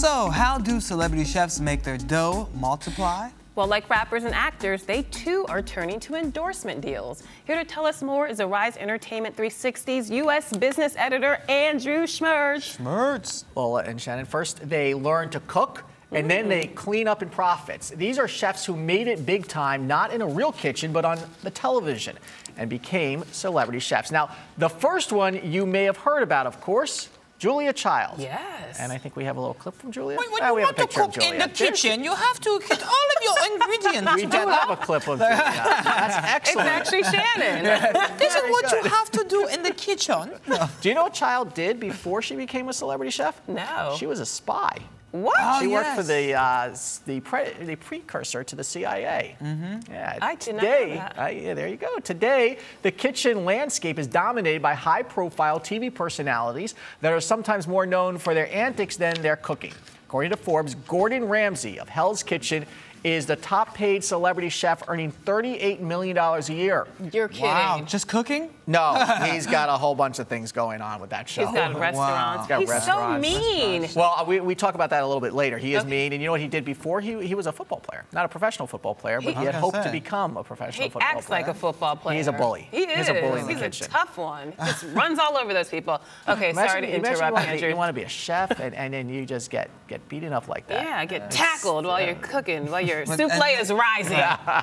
So, how do celebrity chefs make their dough multiply? Well, like rappers and actors, they too are turning to endorsement deals. Here to tell us more is Arise Entertainment 360's U.S. business editor, Andrew Schmertz. Schmertz. Well, and Shannon, first they learn to cook, and then they clean up in profits. These are chefs who made it big time, not in a real kitchen, but on the television, and became celebrity chefs. Now, the first one you may have heard about, of course, Julia Child. Yes. And I think we have a little clip from Julia. When you want to cook in the kitchen, you have to get all of your ingredients. We do have a clip of Julia. That's excellent. It's actually Shannon. This is what you have to do in the kitchen. Do you know what Child did before she became a celebrity chef? No. She was a spy. What? She worked for the precursor to the CIA. Yeah, I did not know that. Yeah, there you go. Today, the kitchen landscape is dominated by high-profile TV personalities that are sometimes more known for their antics than their cooking. According to Forbes, Gordon Ramsay of Hell's Kitchen is the top-paid celebrity chef, earning $38 million a year. You're kidding. Wow, just cooking? No, he's got a whole bunch of things going on with that show. He's got restaurants. Wow. He's got He's restaurants. so mean. Well, we talk about that a little bit later. He is mean, and you know what he did before? He was a football player. Not a professional football player, but he had hoped to become a professional football player. He acts like a football player. He's a bully. He is. He's a bully in the He's kitchen. a tough one. He just runs all over those people. Okay, sorry to interrupt, Andrew. You want to be a chef, and then you just get beaten up like that. Yeah, get tackled while you're cooking, while your souffle is rising.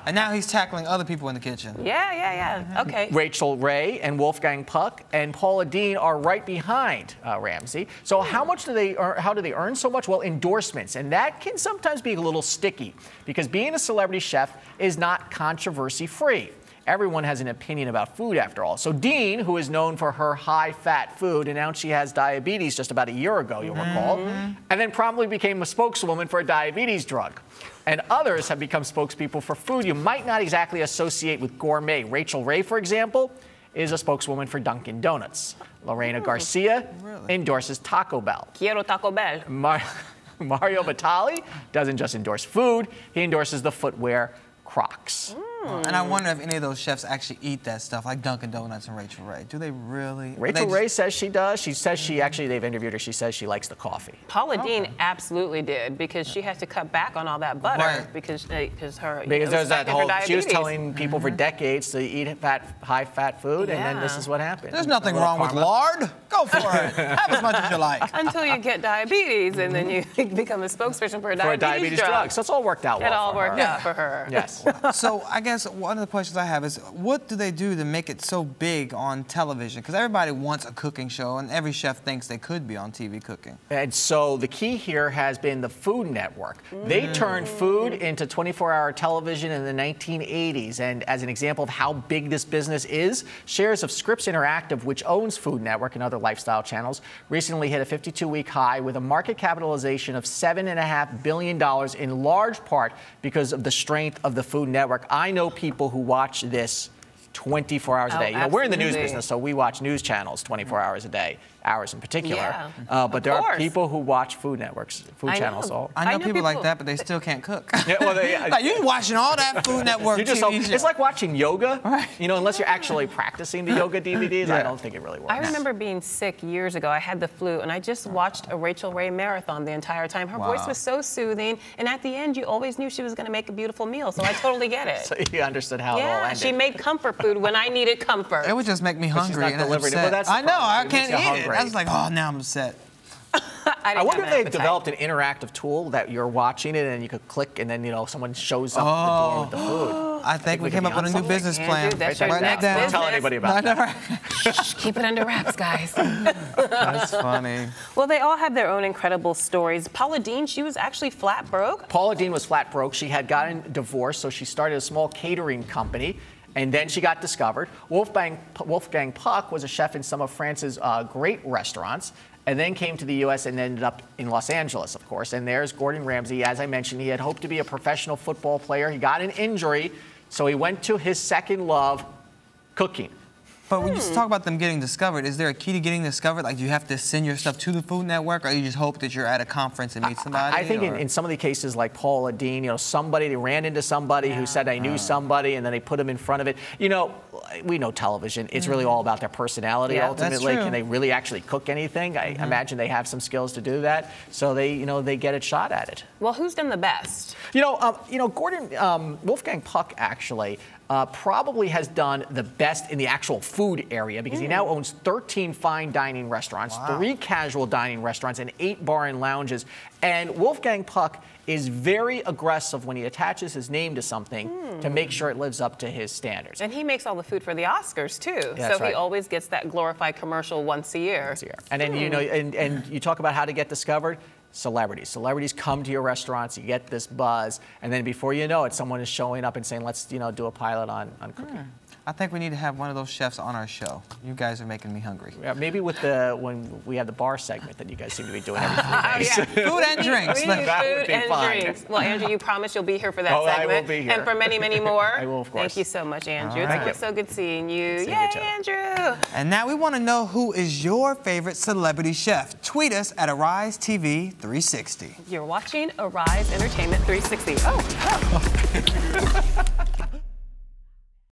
And now he's tackling other people in the kitchen. Yeah. Okay. Rachel Ray and Wolfgang Puck and Paula Deen are right behind Ramsay. So how much do they earn? How do they earn so much? Well, endorsements, and that can sometimes be a little sticky because being a celebrity chef is not controversy-free. Everyone has an opinion about food, after all. So Deen, who is known for her high-fat food, announced she has diabetes just about a year ago, you'll recall, and then promptly became a spokeswoman for a diabetes drug. And others have become spokespeople for food you might not exactly associate with gourmet. Rachel Ray, for example, is a spokeswoman for Dunkin' Donuts. Lorena Garcia endorses Taco Bell. Quiero Taco Bell. Mario Batali doesn't just endorse food, he endorses the footwear Crocs. And I wonder if any of those chefs actually eat that stuff, like Dunkin' Donuts and Rachel Ray. Do they really? Rachel Ray says she does. She says she actually, they've interviewed her, she says she likes the coffee. Paula Deen absolutely did, because she has to cut back on all that butter because her there's that whole, she was telling people for Mm-hmm. decades to eat high-fat food, and then this is what happened. There's nothing wrong with lard. Go for it. Have as much as you like. Until you get diabetes, and then you become a spokesperson for a diabetes drug. So it's all worked out well. It all worked out for her. Yes. So I guess one of the questions I have is, what do they do to make it so big on television? Because everybody wants a cooking show, and every chef thinks they could be on TV cooking. And so the key here has been the Food Network. They turned food into 24-hour television in the 1980s. And as an example of how big this business is, shares of Scripps Interactive, which owns Food Network and other lifestyle channels, recently hit a 52-week high with a market capitalization of $7.5 billion, in large part because of the strength of the Food Network. I know people who watch this 24 hours a day. You know, we're in the news business, so we watch news channels 24 hours a day, hours in particular. Yeah, but there are people who watch food networks, food channels. I know people like that, but they still can't cook. Yeah, well, like, you're watching all that Food Network TV show. It's like watching yoga. You know, unless you're actually practicing the yoga DVDs, I don't think it really works. I remember being sick years ago. I had the flu, and I just watched a Rachel Ray marathon the entire time. Her voice was so soothing, and at the end, you always knew she was going to make a beautiful meal, so I totally get it. So you understood how it all ended. She made comfort food when I needed comfort. It would just make me hungry and upset. Well, that's I know, I can't eat it. I was like, oh, now I'm upset. I wonder if they've developed an interactive tool that you're watching it and you could click and then, you know, someone shows up at the door with the food. I think we came up with a new business plan. That's your next business. Don't tell anybody about that. Keep it under wraps, guys. That's funny. Well, they all have their own incredible stories. Paula Deen, she was actually flat broke. Paula Deen was flat broke. She had gotten divorced, so she started a small catering company. And then she got discovered. Wolfgang Puck was a chef in some of France's great restaurants, and then came to the U.S. and ended up in Los Angeles, of course. And there's Gordon Ramsay. As I mentioned, he had hoped to be a professional football player. He got an injury, so he went to his second love, cooking. But when you talk about them getting discovered, is there a key to getting discovered? Like, do you have to send your stuff to the Food Network, or you just hope that you're at a conference and meet somebody? I think in some of the cases, like Paula Deen, you know, they ran into somebody who said they knew somebody, and then they put them in front of it. You know, we know television. It's really all about their personality ultimately. Can they really actually cook anything? I imagine they have some skills to do that, so they get a shot at it. Well, who's done the best? Wolfgang Puck actually probably has done the best in the actual food area because he now owns 13 fine dining restaurants, 3 casual dining restaurants, and 8 bar and lounges. And Wolfgang Puck is very aggressive when he attaches his name to something to make sure it lives up to his standards. And he makes all the food for the Oscars too, Yeah, so he always gets that glorified commercial once a year. And then and you talk about how to get discovered. Celebrities come to your restaurants, you get this buzz, and then before you know it, someone is showing up and saying, let's do a pilot on cooking. I think we need to have one of those chefs on our show. You guys are making me hungry. Yeah, maybe with when we have the bar segment that you guys seem to be doing every 3 days. Food and drinks. We need food and drinks. Well, Andrew, you promised you'll be here for that segment. I will be here. And for many, many more. I will, of course. Thank you so much, Andrew. Right. It's so good seeing you. See Yay, you too. Andrew. And now we want to know who is your favorite celebrity chef. Tweet us at Arise TV 360. You're watching Arise Entertainment 360. Oh.